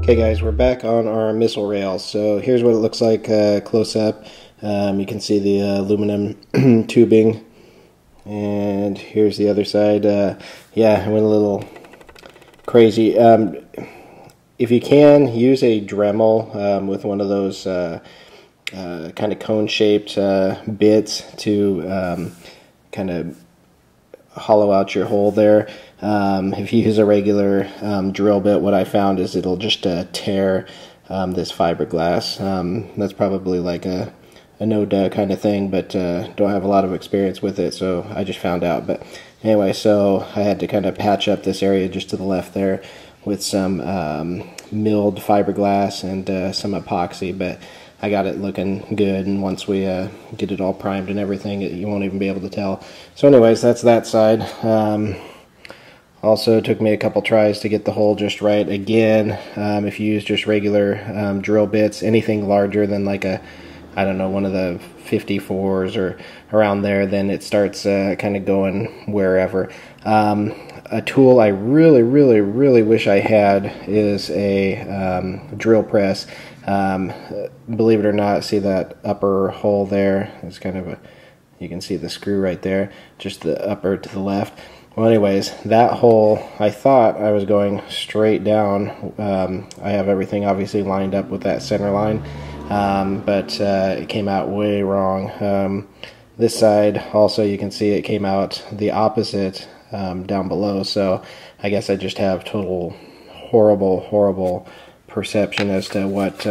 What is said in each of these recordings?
Okay guys, we're back on our missile rail. So here's what it looks like close up. You can see the aluminum tubing, and here's the other side. Yeah, I went a little crazy. If you can, use a Dremel with one of those kind of cone-shaped bits to kind of hollow out your hole there. If you use a regular drill bit, what I found is it'll just tear this fiberglass. That's probably like a no-duh kind of thing, but don't have a lot of experience with it, so I just found out. But anyway, so I had to kind of patch up this area just to the left there with some milled fiberglass and some epoxy, but I got it looking good, and once we get it all primed and everything, you won't even be able to tell. So anyways, that's that side. Also took me a couple tries to get the hole just right. Again, if you use just regular drill bits, anything larger than like a, I don't know, one of the 54s or around there, then it starts kind of going wherever. A tool I really wish I had is a drill press. Believe it or not, see that upper hole there? It's kind of a, you can see the screw right there, just the upper to the left. Well, anyways, that hole, I thought I was going straight down. I have everything obviously lined up with that center line, but it came out way wrong. This side also, you can see it came out the opposite down below, so I guess I just have total horrible perception as to what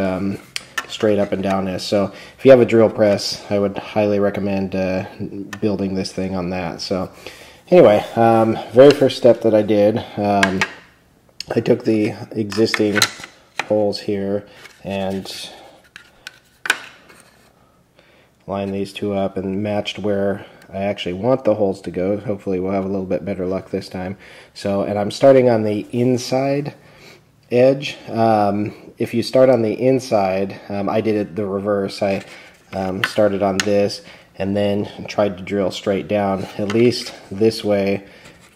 straight up and down is. So if you have a drill press, I would highly recommend building this thing on that. So anyway, very first step that I did, I took the existing holes here and lined these two up and matched where I actually want the holes to go. Hopefully we'll have a little bit better luck this time. So, and I'm starting on the inside edge. If you start on the inside, I did it the reverse. I started on this and then tried to drill straight down. At least this way,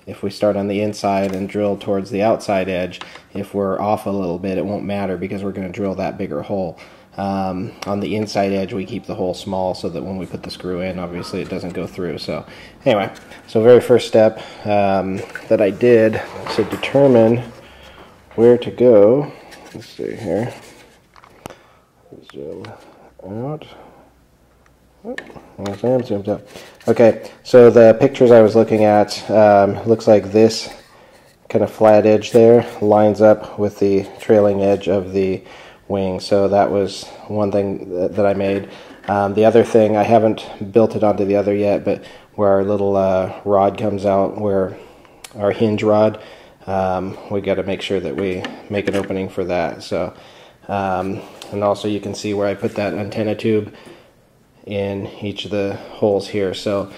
if we start on the inside and drill towards the outside edge, if we're off a little bit, it won't matter because we're going to drill that bigger hole. On the inside edge, we keep the hole small so that when we put the screw in, obviously it doesn't go through. So anyway, so very first step that I did to determine where to go. Let's see here. Zoom out. Oh, zoomed up. Okay, so the pictures I was looking at, looks like this kind of flat edge there lines up with the trailing edge of the wing. So that was one thing that I made. The other thing, I haven't built it onto the other yet, but where our little rod comes out, where our hinge rod, we got to make sure that we make an opening for that. So, and also you can see where I put that antenna tube in each of the holes here. So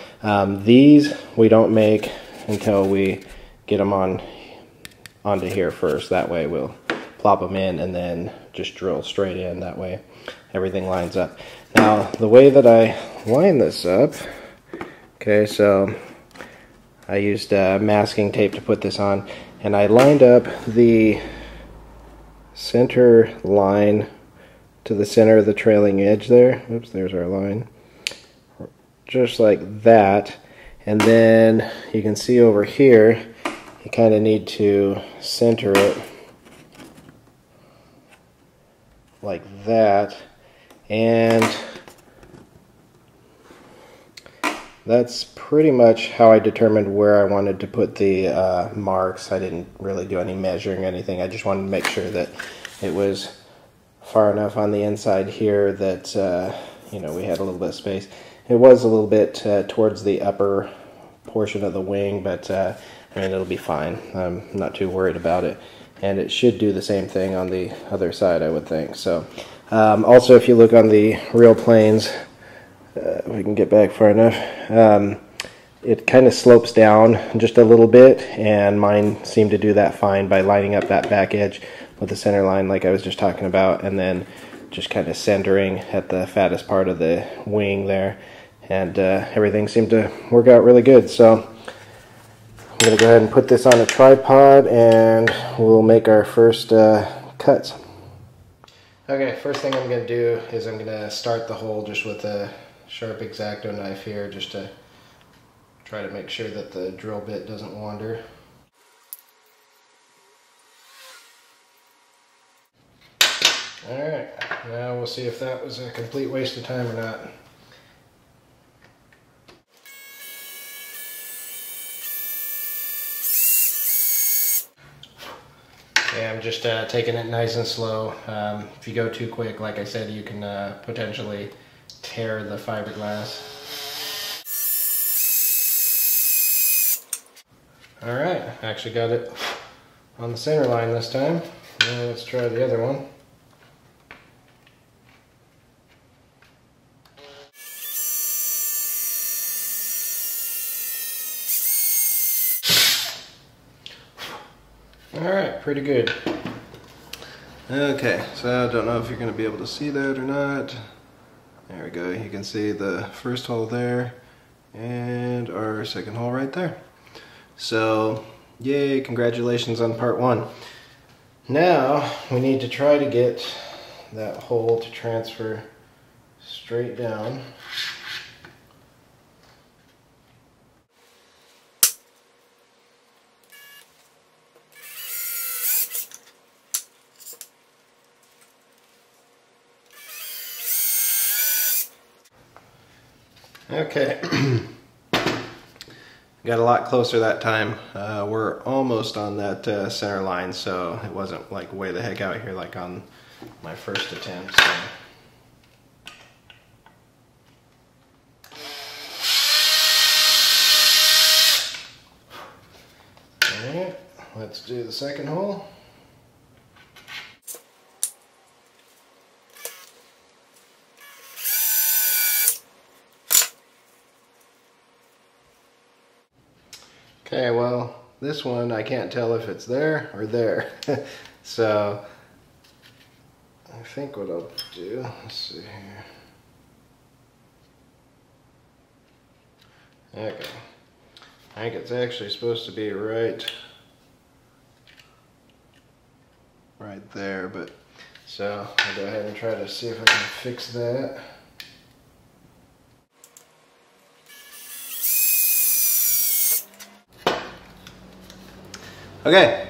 these we don't make until we get them onto here first. That way we'll plop them in and then just drill straight in. That way everything lines up. Now the way that I line this up, okay, so I used masking tape to put this on, and I lined up the center line to the center of the trailing edge there. Oops, there's our line. Just like that. And then you can see over here, you kind of need to center it like that. And that's pretty much how I determined where I wanted to put the marks. I didn't really do any measuring or anything. I just wanted to make sure that it was far enough on the inside here that you know, we had a little bit of space. It was a little bit towards the upper portion of the wing, but I mean, it'll be fine. I'm not too worried about it, and it should do the same thing on the other side, I would think. So also, if you look on the real planes, if we can get back far enough, it kind of slopes down just a little bit, and mine seemed to do that fine by lining up that back edge with the center line like I was just talking about, and then just kind of centering at the fattest part of the wing there. and everything seemed to work out really good. So I'm going to go ahead and put this on a tripod, and we'll make our first cuts. Okay, first thing I'm going to do is I'm going to start the hole just with a sharp X-Acto knife here, just to try to make sure that the drill bit doesn't wander. Alright, now we'll see if that was a complete waste of time or not. Yeah, I'm just taking it nice and slow. If you go too quick, like I said, you can potentially tear the fiberglass. Alright, actually got it on the center line this time. Now let's try the other one. Alright, pretty good. Okay, so I don't know if you're going to be able to see that or not. There we go, you can see the first hole there and our second hole right there. So, yay, congratulations on part one. Now, we need to try to get that hole to transfer straight down. Okay, got a lot closer that time. We're almost on that center line, so it wasn't like way the heck out here like on my first attempt. So. Alright, let's do the second hole. Okay, well, this one I can't tell if it's there or there. So I think what I'll do, let's see here. Okay, I think it's actually supposed to be right there, but so I'll go ahead and try to see if I can fix that. Okay,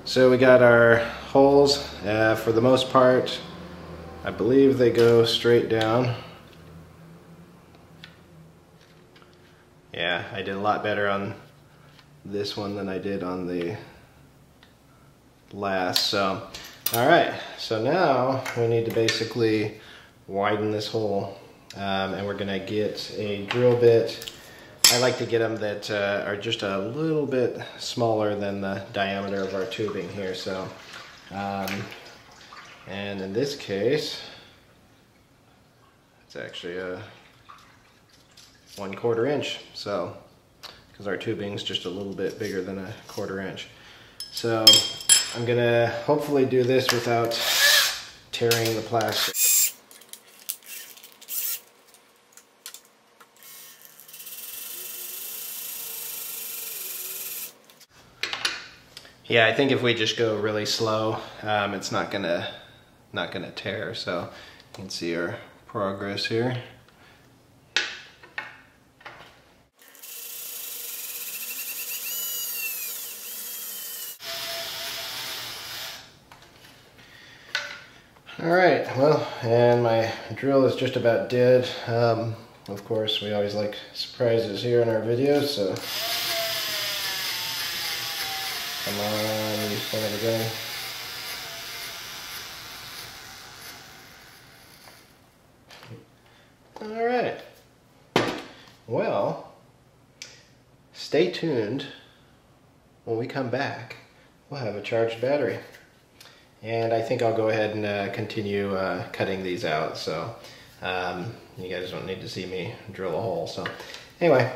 so we got our holes. For the most part, I believe they go straight down. Yeah, I did a lot better on this one than I did on the last. So, alright, so now we need to basically widen this hole, and we're going to get a drill bit. I like to get them that are just a little bit smaller than the diameter of our tubing here. So, and in this case, it's actually a 1/4 inch. So, because our tubing's just a little bit bigger than a 1/4 inch. So, I'm gonna hopefully do this without tearing the plastic. Yeah, I think if we just go really slow, it's not gonna tear. So you can see our progress here. All right, well, and my drill is just about dead. Of course, we always like surprises here in our videos, so. Come on, you son of a gun. Alright. Well, stay tuned. When we come back, we'll have a charged battery. And I think I'll go ahead and continue cutting these out. So you guys don't need to see me drill a hole. So anyway,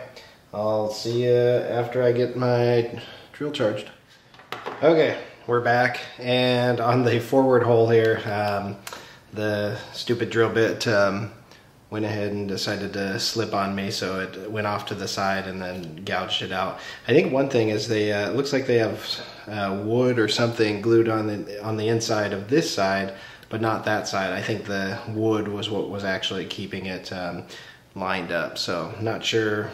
I'll see you after I get my drill charged. Okay, we're back, and on the forward hole here, the stupid drill bit went ahead and decided to slip on me, so it went off to the side and then gouged it out. I think one thing is they it looks like they have wood or something glued on the inside of this side, but not that side. I think the wood was what was actually keeping it lined up, so not sure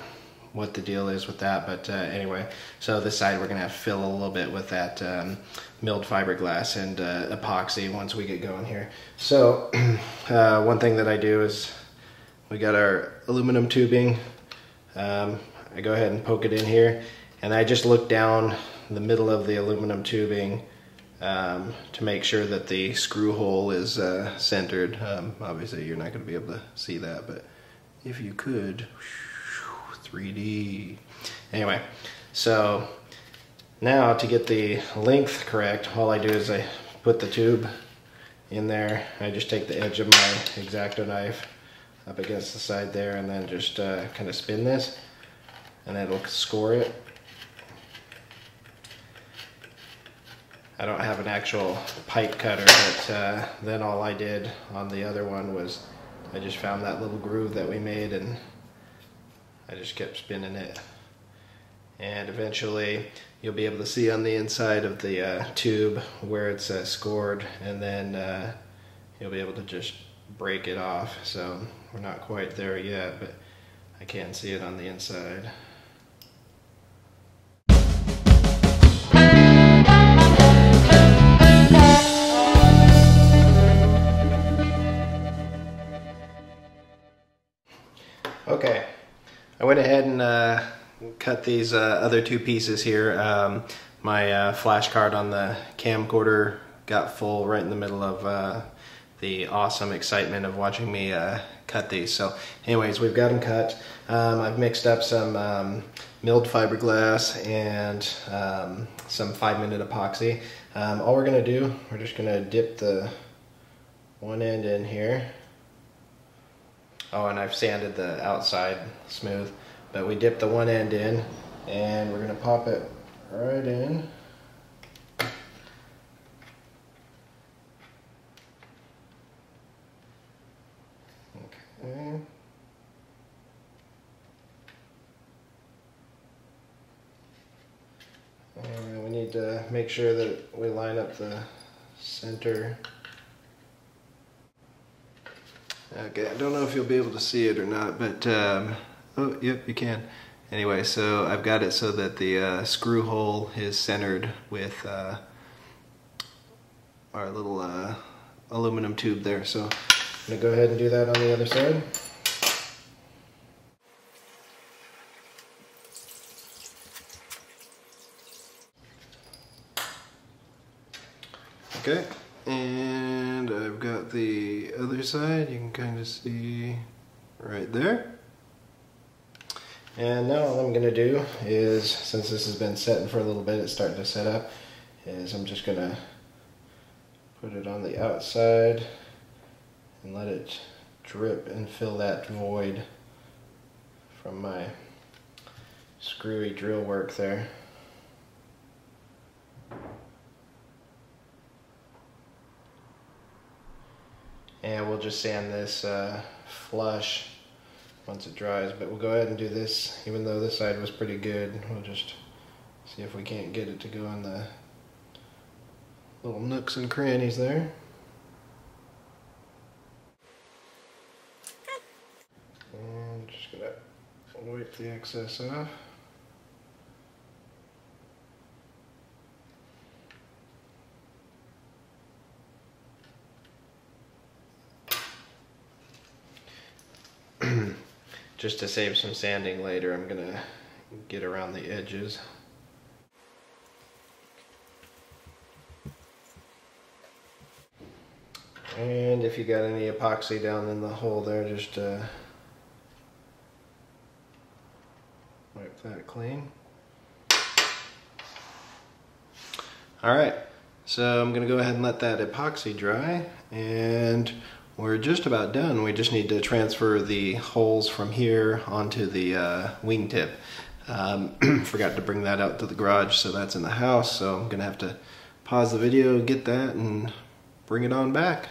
what the deal is with that, but anyway, so this side we're gonna have to fill a little bit with that milled fiberglass and epoxy once we get going here. So one thing that I do is, we got our aluminum tubing. I go ahead and poke it in here, and I just look down the middle of the aluminum tubing to make sure that the screw hole is centered. Obviously you're not going to be able to see that, but if you could, 3D. Anyway, so now to get the length correct, all I do is I put the tube in there. I just take the edge of my X-Acto knife up against the side there, and then just kind of spin this, and it'll score it. I don't have an actual pipe cutter, but then all I did on the other one was I just found that little groove that we made, and I just kept spinning it. And eventually you'll be able to see on the inside of the tube where it's scored, and then you'll be able to just break it off. So we're not quite there yet, but I can see it on the inside. Okay, I went ahead and cut these other two pieces here. My flash card on the camcorder got full right in the middle of the awesome excitement of watching me cut these. So anyways, we've got them cut. I've mixed up some milled fiberglass and some 5-minute epoxy. All we're gonna do, we're just gonna dip the one end in here. Oh, and I've sanded the outside smooth, but we dip the one end in, and we're gonna pop it right in. Okay. And we need to make sure that we line up the center. Okay, I don't know if you'll be able to see it or not, but oh, yep, you can. Anyway, so I've got it so that the screw hole is centered with our little aluminum tube there. So I'm gonna go ahead and do that on the other side. Okay, and I've got the other side, you can kind of see right there. And now all I'm going to do is, since this has been setting for a little bit, it's starting to set up, is I'm just going to put it on the outside and let it drip and fill that void from my screwy drill work there. And we'll just sand this flush once it dries, but we'll go ahead and do this, even though this side was pretty good. We'll just see if we can't get it to go in the little nooks and crannies there. And just gonna wipe the excess off. Just to save some sanding later, I'm gonna get around the edges. And if you got any epoxy down in the hole there, just wipe that clean. Alright, so I'm gonna go ahead and let that epoxy dry, and we're just about done. We just need to transfer the holes from here onto the wingtip. Forgot to bring that out to the garage, so that's in the house. So I'm gonna have to pause the video, get that, and bring it on back.